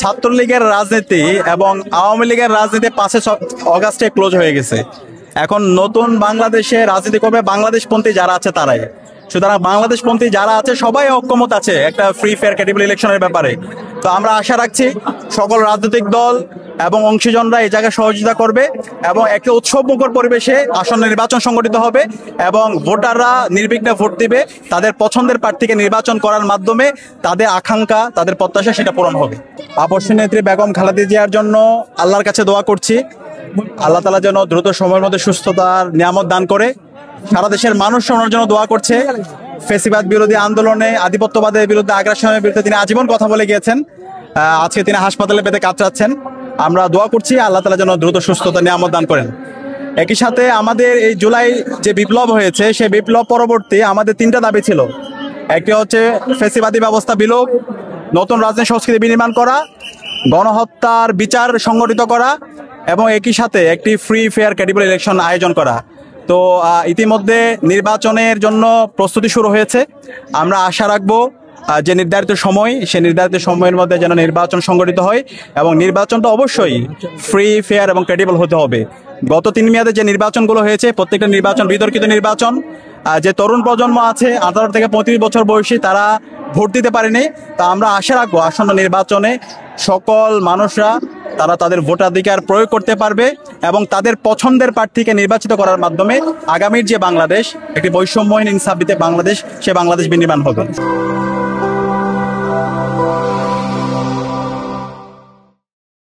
ছাত্রলীগের রাজনীতি এবং আওয়ামী লীগের রাজনীতি 5 আগস্টে ক্লোজ হয়ে গেছে। এখন নতুন বাংলাদেশে রাজনীতি করবে বাংলাদেশপন্থী যারা আছে তারাই। সুতরাং বাংলাদেশপন্থী যারা আছে সবাই ঐক্যমত আছে একটা ফ্রি ফেয়ার ক্রেডিবল ইলেকশনের ব্যাপারে। তো আমরা আশা রাখছি সকল রাজনৈতিক দল এবং অংশীজনরা এই জায়গায় সহযোগিতা করবে এবং একটা উৎসবমুখর পরিবেশে আসন্ন নির্বাচন সংগঠিত হবে এবং ভোটাররা নির্বিঘ্নে ভোট দিবে। তাদের পছন্দের প্রার্থীকে নির্বাচন করার মাধ্যমে তাদের আকাঙ্ক্ষা, তাদের প্রত্যাশা সেটা পূরণ হবে। আপসী নেত্রী বেগম খালেদা জিয়ার জন্য আল্লাহর কাছে দোয়া করছি, আল্লাহ তাআলা যেন দ্রুত সময়ের মধ্যে সুস্থতার নিয়ামত দান করে। সারা দেশের মানুষ ওনার জন্য দোয়া করছে। ফেসিবাদ বিরোধী আন্দোলনে, আধিপত্যবাদের বিরুদ্ধে, আগ্রাসনের বিরুদ্ধে তিনি আজীবন কথা বলে গিয়েছেন। আজকে তিনি হাসপাতালে পেতে কাতরাচ্ছেন। আমরা দোয়া করছি আল্লাহ তাআলা যেন দ্রুত সুস্থতা নিয়ামত দান করেন। একই সাথে আমাদের এই জুলাই যে বিপ্লব হয়েছে, সেই বিপ্লব পরবর্তী আমাদের 3টা দাবি ছিল। একটি হচ্ছে ফেসিবাদী ব্যবস্থা বিলোপ, নতুন রাজনৈতিক সংস্কৃতি বিনির্মাণ করা, গণহত্যার বিচার সংগঠিত করা এবং একই সাথে একটি ফ্রি ফেয়ার ক্রেডিবল ইলেকশন আয়োজন করা। তো ইতিমধ্যে নির্বাচনের জন্য প্রস্তুতি শুরু হয়েছে। আমরা আশা রাখবো যে নির্ধারিত সময়, সে নির্ধারিত সময়ের মধ্যে যেন নির্বাচন সংগঠিত হয় এবং নির্বাচনটা অবশ্যই ফ্রি ফেয়ার এবং ক্রেডিবল হতে হবে। গত 3 মেয়াদে যে নির্বাচনগুলো হয়েছে প্রত্যেকটা নির্বাচন বিতর্কিত নির্বাচন। যে তরুণ প্রজন্ম আছে 18 থেকে 35 বছর বয়সী, তারা ভোট দিতে পারেনি। তা আমরা আশা রাখবো আসন্ন নির্বাচনে সকল মানুষরা তারা তাদের ভোটাধিকার প্রয়োগ করতে পারবে এবং তাদের পছন্দের প্রার্থীকে নির্বাচিত করার মাধ্যমে আগামীর যে বাংলাদেশ, একটি বৈষম্যহীন ইনসাফ ভিত্তিক বাংলাদেশ, সে বাংলাদেশ বিনির্মাণ হবে।